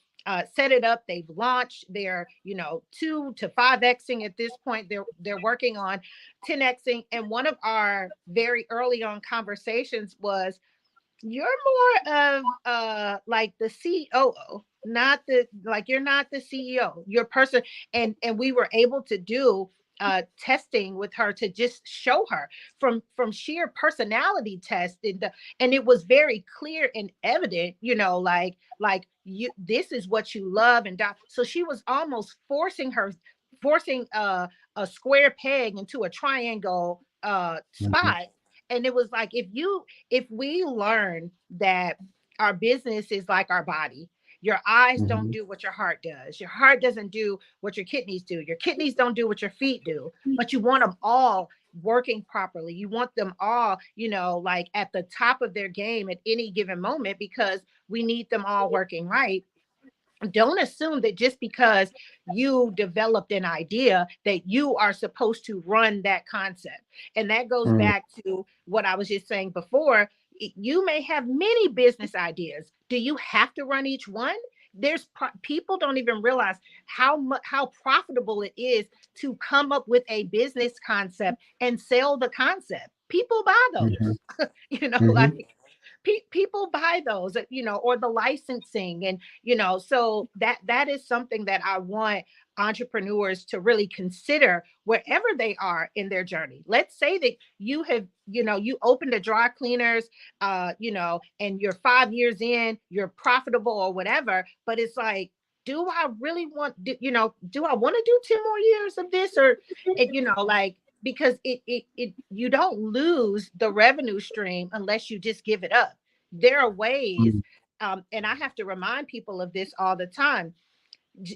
set it up. They've launched. They're 2 to 5xing at this point. They're working on 10xing. And one of our very early on conversations was, you're more of like the COO, not the, like, you're not the CEO, you're person. And we were able to do testing with her to just show her from sheer personality test, and it was very clear and evident, like you, this is what you love. So she was almost forcing a square peg into a triangle mhm, spot. And it was like, if we learn that our business is like our body, your eyes don't mhm, do what your heart does. Your heart doesn't do what your kidneys do. Your kidneys don't do what your feet do. But you want them all working properly. You want them all, like at the top of their game at any given moment, because we need them all working right. Don't assume that just because you developed an idea that you are supposed to run that concept. And that goes mm, back to what I was just saying before. You may have many business ideas. Do you have to run each one? People don't even realize how profitable it is to come up with a business concept and sell the concept. People buy mhm, those. mhm, Like, people buy those, or the licensing. And so that is something that I want entrepreneurs to really consider wherever they are in their journey. Let's say that you have, you opened a dry cleaners, and you're 5 years in, you're profitable or whatever, but it's like, do I really want, do I want to do 10 more years of this? Or, like, because you don't lose the revenue stream unless you just give it up. There are ways, mm, and I have to remind people of this all the time.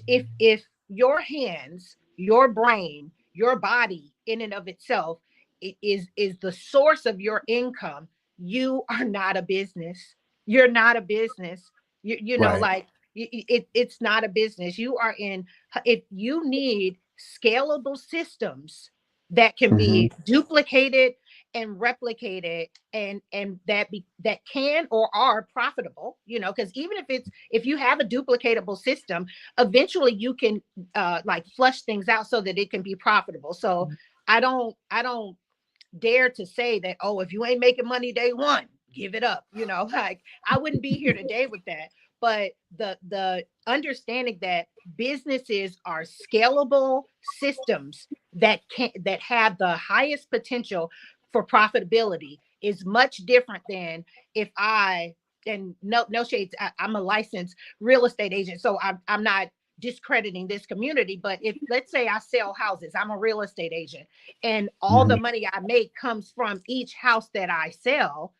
If your hands, your brain, your body in and of itself is the source of your income, you are not a business. You're not a business. You know, Right. like it's not a business. You are in, if you need scalable systems that can Hmm. be duplicated and replicated, and that can or are profitable, you know, because even if you have a duplicatable system, eventually you can like flush things out so that it can be profitable. So I don't dare to say that, oh, if you ain't making money day one, give it up, you know. Like, I wouldn't be here today with that. But the understanding that businesses are scalable systems that have the highest potential for profitability is much different than if I, and no shades, I'm a licensed real estate agent, so I'm not discrediting this community. But if, let's say, I sell houses, I'm a real estate agent, and all the Hmm. money I make comes from each house that I sell,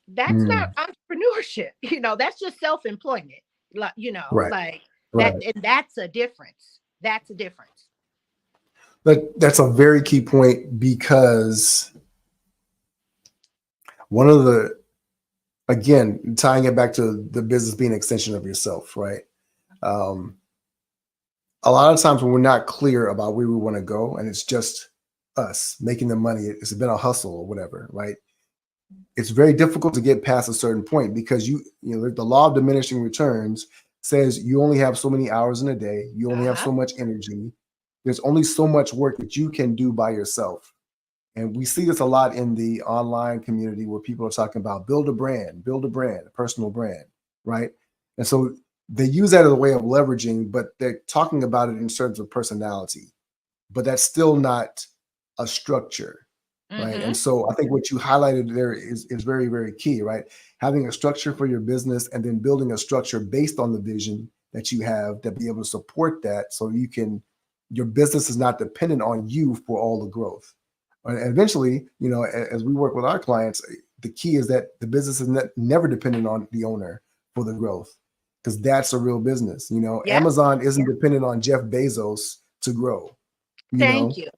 that's Mm. not entrepreneurship. You know, that's just self-employment. Like, you know, Right. like that, Right. and that's a difference. That's a difference. But that's a very key point, because one of the, again, tying it back to the business being an extension of yourself, right? Um, a lot of times when we're not clear about where we want to go, and it's just us making the money, it's been a hustle or whatever, right? It's very difficult to get past a certain point, because you know the law of diminishing returns says you only have so many hours in a day, you only have Uh-huh. so much energy, there's only so much work that you can do by yourself. And we see this a lot in the online community, where people are talking about build a brand, a personal brand, right? And so they use that as a way of leveraging, but they're talking about it in terms of personality, but that's still not a structure, right? And Mm-hmm. so I think what you highlighted there is very, very key, right? Having a structure for your business, and then building a structure based on the vision that you have, that be able to support that, so you can, your business is not dependent on you for all the growth. And eventually, you know, as we work with our clients, the key is that the business is never dependent on the owner for the growth, because that's a real business. You know, Yep. Amazon isn't dependent on Jeff Bezos to grow, you Thank know, you.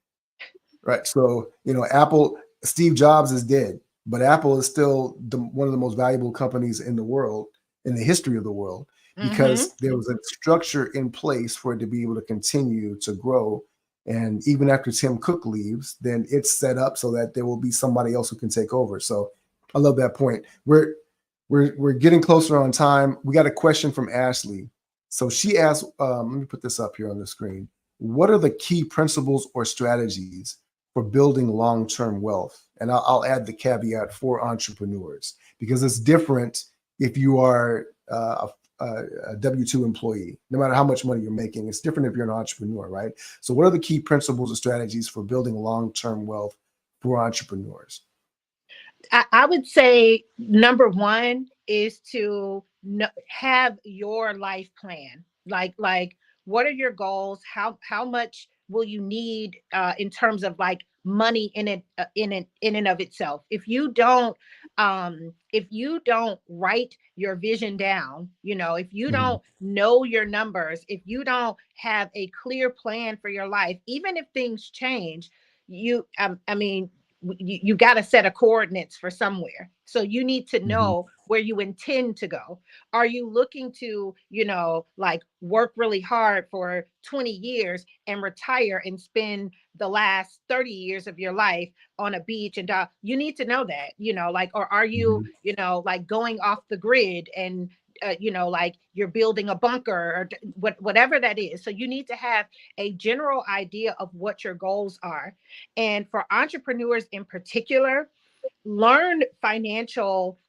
right? So, you know, Apple, Steve Jobs is dead, but Apple is still one of the most valuable companies in the world, in the history of the world, Mm-hmm. because there was a structure in place for it to be able to continue to grow. And even after Tim Cook leaves, then it's set up so that there will be somebody else who can take over. So I love that point. We're getting closer on time. We got a question from Ashley. So she asked, let me put this up here on the screen. What are the key principles or strategies for building long-term wealth? And I'll add the caveat for entrepreneurs, because it's different if you are a W-2 employee. No matter how much money you're making, it's different if you're an entrepreneur, right? So what are the key principles or strategies for building long-term wealth for entrepreneurs? I would say number one is to have your life plan. Like, what are your goals? How much will you need in terms of like money in and of itself? If you don't write your vision down, you know, if you Mhm. don't know your numbers, if you don't have a clear plan for your life, even if things change, I mean, you got to set a coordinates for somewhere, so you need to Mhm. know where you intend to go. Are you looking to, you know, like work really hard for 20 years and retire and spend the last 30 years of your life on a beach and you need to know that, you know, like, or are you, Mhm. you know, like going off the grid and you know, like you're building a bunker or whatever that is. So you need to have a general idea of what your goals are. And for entrepreneurs in particular, learn financial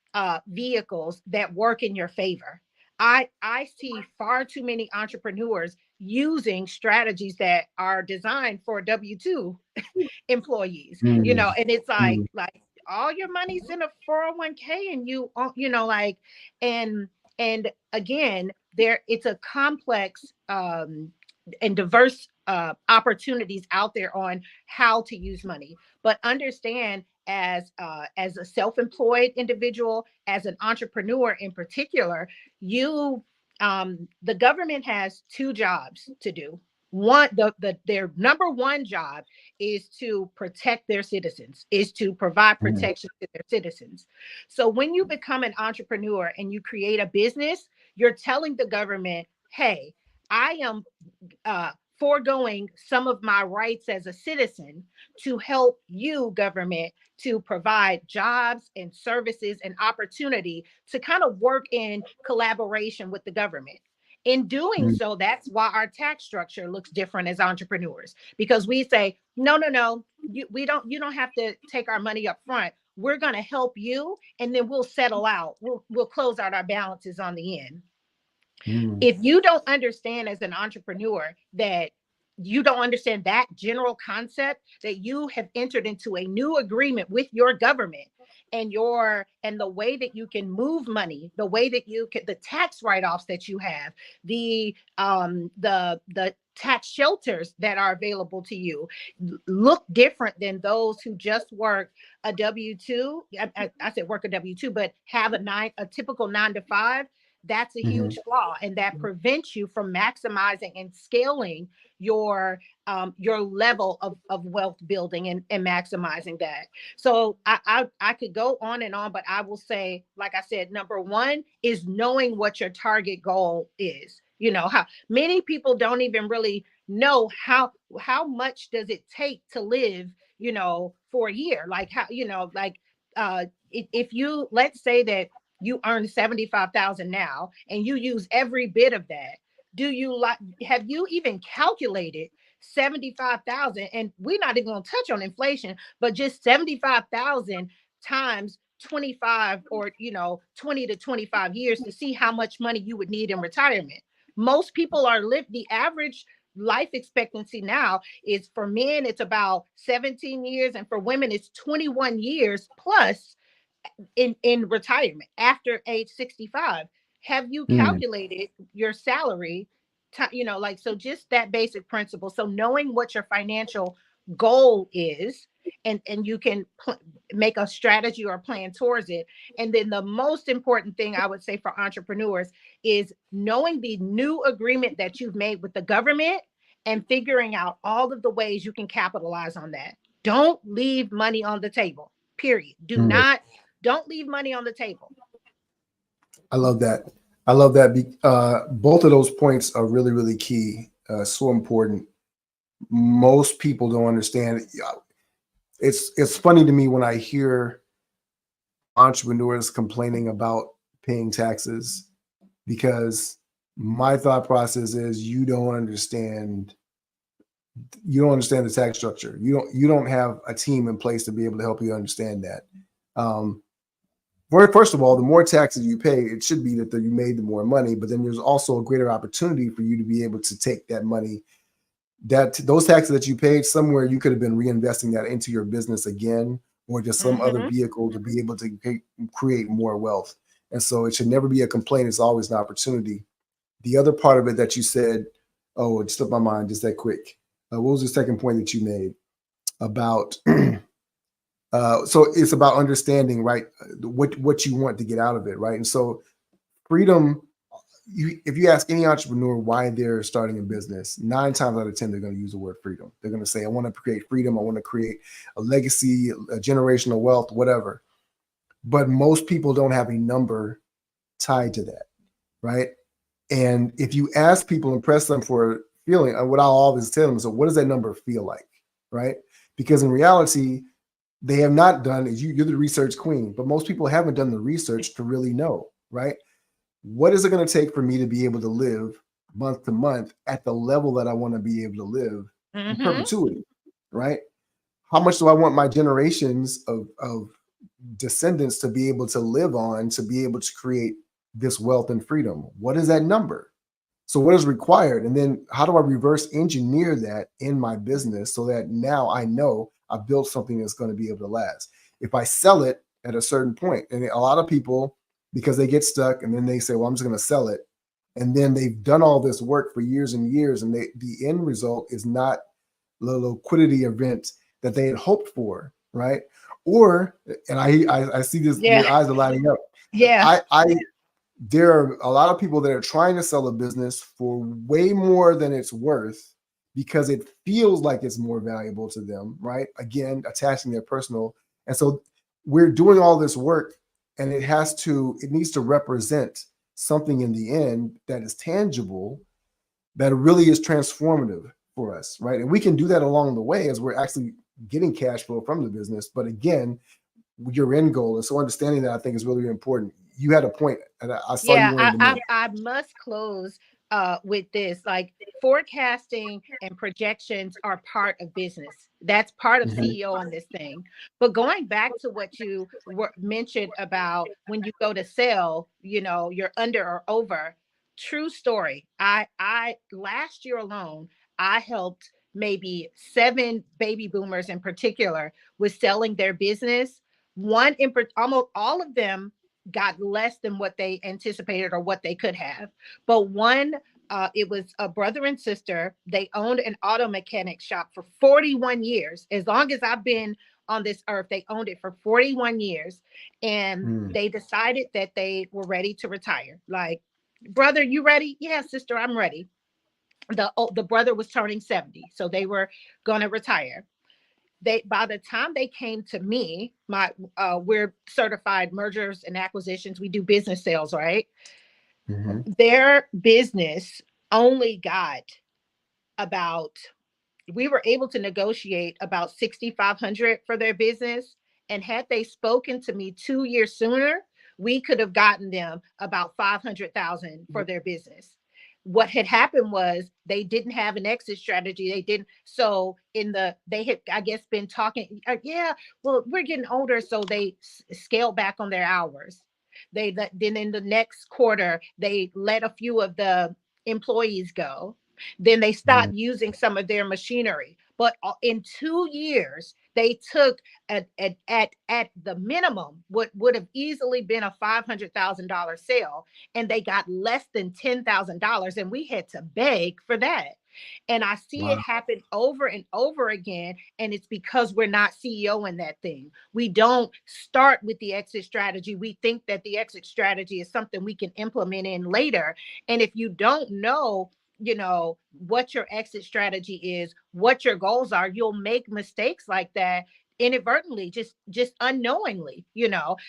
vehicles that work in your favor. I see far too many entrepreneurs using strategies that are designed for W-2 employees, you Mhm. know, and it's Mhm. like all your money's in a 401k and you know, like, and again, there, it's a complex and diverse opportunities out there on how to use money. But understand, as a self-employed individual, as an entrepreneur in particular, you the government has two jobs to do. their number one job is to protect their citizens, is to provide Mhm. protection to their citizens. So when you become an entrepreneur and you create a business, you're telling the government, hey, I am foregoing some of my rights as a citizen to help you, government, to provide jobs and services and opportunity to kind of work in collaboration with the government. In doing Mhm. so, that's why our tax structure looks different as entrepreneurs, because we say, no, no, no, you don't have to take our money up front. We're going to help you, and then we'll settle out. We'll close out our balances on the end. Mhm. If you don't understand as an entrepreneur that you don't understand that general concept, that you have entered into a new agreement with your government and the way that you can move money, the way that you can, the tax write-offs that you have, the tax shelters that are available to you look different than those who just work a W-2. I said work a W-2, but have a typical 9 to 5. That's a Mhm. huge flaw, and that prevents you from maximizing and scaling your level of wealth building and maximizing that. So I could go on and on, but I will say, like I said, number one is knowing what your target goal is. You know, how many people don't even really know how much does it take to live, for a year. Like, how, like, if you, let's say that you earn 75,000 now and you use every bit of that, do you like, have you even calculated 75,000? And we're not even going to touch on inflation, but just 75,000 times 25, or 20 to 25 years, to see how much money you would need in retirement. Most people are the average life expectancy now is, for men it's about 17 years, and for women it's 21 years plus in retirement after age 65. Have you Mhm. calculated your salary, like, so just that basic principle, so knowing what your financial goal is, and you can make a strategy or a plan towards it. And then the most important thing I would say for entrepreneurs is knowing the new agreement that you've made with the government and figuring out all of the ways you can capitalize on that. Don't leave money on the table, period. Mhm. Don't leave money on the table. I love that. I love that. Both of those points are really, really key. So important. Most people don't understand. It's funny to me when I hear entrepreneurs complaining about paying taxes, because my thought process is you don't understand the tax structure. You don't have a team in place to be able to help you understand that. Um, First of all, the more taxes you pay, it should be that you made the more money, but then there's also a greater opportunity for you to be able to take that money, that those taxes that you paid somewhere, you could have been reinvesting that into your business again, or just some other Mm-hmm. vehicle to be able to create more wealth. And so it should never be a complaint. It's always an opportunity. The other part of it that you said, oh, it slipped my mind just that quick. What was the second point that you made about so it's about understanding, right, what you want to get out of it, right? And so freedom, if you ask any entrepreneur why they're starting a business, 9 times out of 10 they're going to use the word freedom. They're going to say, I want to create freedom, I want to create a legacy, a generational wealth, whatever. But most people don't have a number tied to that, right? And if you ask people and press them for a feeling, what I'll always tell them is, so what does that number feel like, right? Because in reality, they have not done, you're the research queen, but most people haven't done the research to really know, right? What is it going to take for me to be able to live month to month at the level that I want to be able to live in Mm-hmm. perpetuity, right? How much do I want my generations of descendants to be able to live on, to be able to create this wealth and freedom? What is that number? So what is required? And then how do I reverse engineer that in my business so that now I know I've built something that's going to be able to last? If I sell it at a certain point, and a lot of people, because they get stuck and then they say, well, I'm just going to sell it. And then they've done all this work for years and years, and the end result is not the liquidity event that they had hoped for, right? Or, and I see this, Yeah. your eyes are lighting up. Yeah. I There are a lot of people that are trying to sell a business for way more than it's worth, because it feels like it's more valuable to them, right? Again, attaching their personal. And so we're doing all this work, and it needs to represent something in the end that is tangible, that really is transformative for us, right? And we can do that along the way as we're actually getting cash flow from the business. But again, your end goal. And so understanding that, I think, is really important. You had a point, and I saw you Yeah, wanted to make. I must close with this. Like, forecasting and projections are part of business. That's part of Mhm. CEO on this thing. But going back to what you mentioned about when you go to sell, you're under or over. True story. I last year alone, I helped maybe 7 baby boomers in particular with selling their business. Almost all of them got less than what they anticipated or what they could have. But one, it was a brother and sister. They owned an auto mechanic shop for 41 years. As long as I've been on this earth, they owned it for 41 years. And Mm. they decided that they were ready to retire. Like, brother, you ready? Yeah, sister, I'm ready. The brother was turning 70, so they were going to retire. By the time they came to me, we're certified mergers and acquisitions. We do business sales, right? Mhm. Their business only got about we were able to negotiate about 6,500 for their business. And had they spoken to me 2 years sooner, we could have gotten them about 500,000 for their business. What had happened was they didn't have an exit strategy. They didn't. So they had, I guess, been talking. Yeah, well, we're getting older. So they scaled back on their hours. Then in the next quarter, they let a few of the employees go. Then they Mhm. stopped using some of their machinery. But in 2 years, they took at the minimum what would have easily been a $500,000 sale, and they got less than $10,000, and we had to beg for that. And I see it Wow. happen over and over again. And it's because we're not CEO in that thing. We don't start with the exit strategy. We think that the exit strategy is something we can implement in later. And if you don't know, what your exit strategy is, what your goals are, you'll make mistakes like that inadvertently, just unknowingly,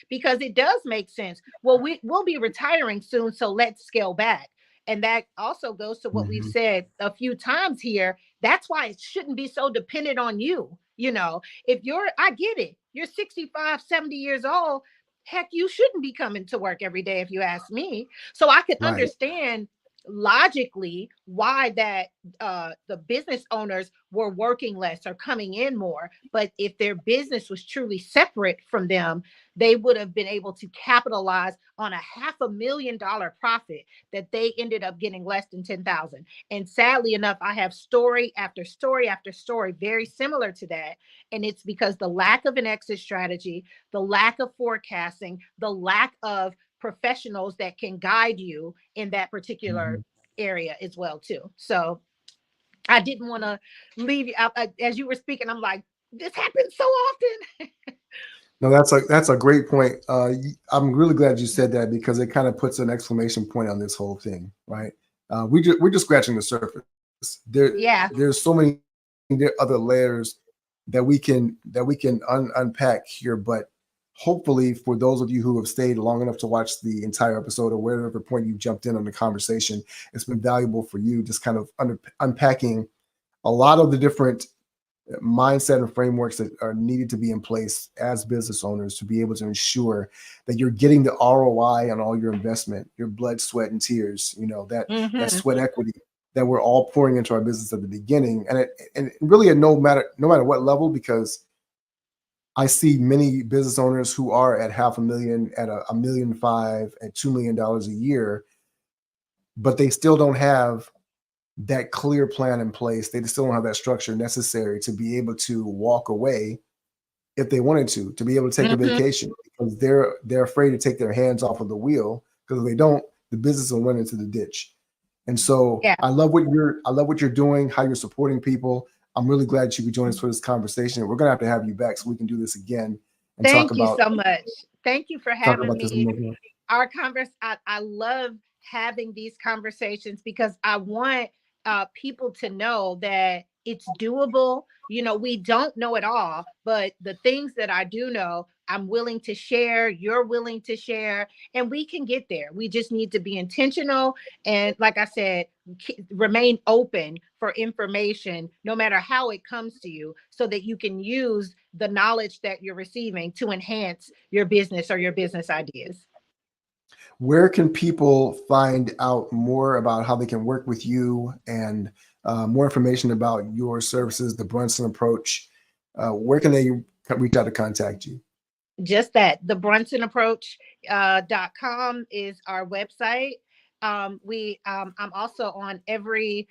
because it does make sense. Well, we'll be retiring soon, so let's scale back. And that also goes to what we've Mhm. said a few times here. That's why it shouldn't be so dependent on you. If I get it, you're 65, 70 years old. Heck, you shouldn't be coming to work every day if you ask me. So I can Right. understand logically why that the business owners were working less or coming in more. But if their business was truly separate from them, they would have been able to capitalize on a $500,000 profit that they ended up getting less than 10,000. And sadly enough, I have story after story after story very similar to that. And it's because the lack of an exit strategy, the lack of forecasting, the lack of professionals that can guide you in that particular Mhm. area as well too. So I didn't want to leave you out. As you were speaking, I'm like, this happens so often. No, that's a great point. I'm really glad you said that, because it kind of puts an exclamation point on this whole thing, right? We're just scratching the surface. Yeah. There's so many other layers that we can unpack here, but hopefully, for those of you who have stayed long enough to watch the entire episode, or wherever point you jumped in on the conversation, it's been valuable for you, just kind of unpacking a lot of the different mindset and frameworks that are needed to be in place as business owners to be able to ensure that you're getting the ROI on all your investment, your blood, sweat, and tears, that Hmm. sweat equity that we're all pouring into our business at the beginning. And really, at no matter what level, because I see many business owners who are at 500,000, at a million five, at $2 million a year, but they still don't have that clear plan in place. They still don't have that structure necessary to be able to walk away if they wanted to be able to take a Hmm. vacation, because they're afraid to take their hands off of the wheel, because if they don't, the business will run into the ditch. And so Yeah. I love what you're doing, how you're supporting people. I'm really glad that you could join us for this conversation. We're gonna have to have you back so we can do this again and talk Thank you about so much. Thank you for talk having about this me. more. I love having these conversations because I want people to know that it's doable. You know, we don't know it all, but the things that I do know, I'm willing to share, you're willing to share, and we can get there. We just need to be intentional. And like I said, remain open for information, no matter how it comes to you, so that you can use the knowledge that you're receiving to enhance your business or your business ideas. Where can people find out more about how they can work with you and more information about your services, the Brunson Approach? Where can they reach out to contact you? Just that, the Brunson Approach .com is our website. I'm also on every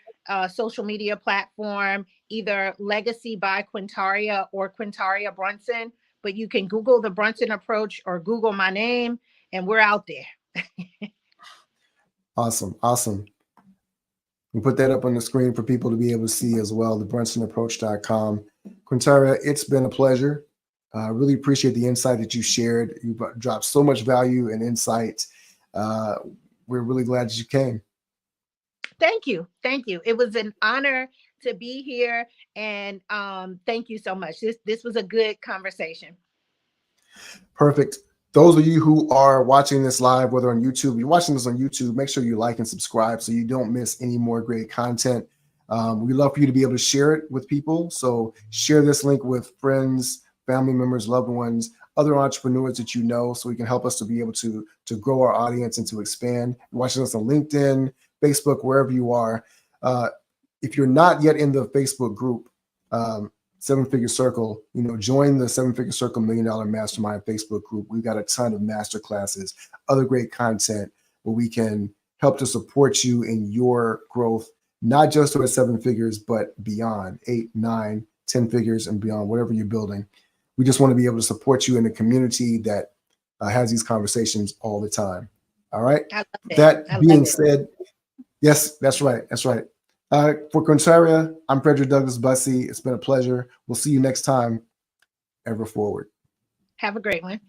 social media platform, either Legacy by Quintaria or Quintara Brunson. But you can Google the Brunson Approach or Google my name, and we're out there. Awesome. Awesome. We'll put that up on the screen for people to be able to see as well, the brunsonapproach.com. Quintara, it's been a pleasure. I really appreciate the insight that you shared. You dropped so much value and insight. We're really glad that you came. Thank you. Thank you. It was an honor to be here. And thank you so much. This was a good conversation. Perfect. Those of you who are watching this live, whether on YouTube, you're watching this on YouTube, make sure you like and subscribe so you don't miss any more great content. We'd love for you to be able to share it with people. So share this link with friends, family members, loved ones, other entrepreneurs that you know, so we can help us to be able to grow our audience and to expand. You're watching us on LinkedIn, Facebook, wherever you are. If you're not yet in the Facebook group, Seven Figure Circle, join the Seven Figure Circle $1 Million Mastermind Facebook group. We've got a ton of master classes, other great content where we can help to support you in your growth, not just towards 7 figures, but beyond 8, 9, 10 figures and beyond, whatever you're building. We just want to be able to support you in a community that has these conversations all the time. All right. That being said, yes, that's right. That's right. For Quintaria, I'm Frederick Douglass Bussey. It's been a pleasure. We'll see you next time. Ever forward. Have a great one.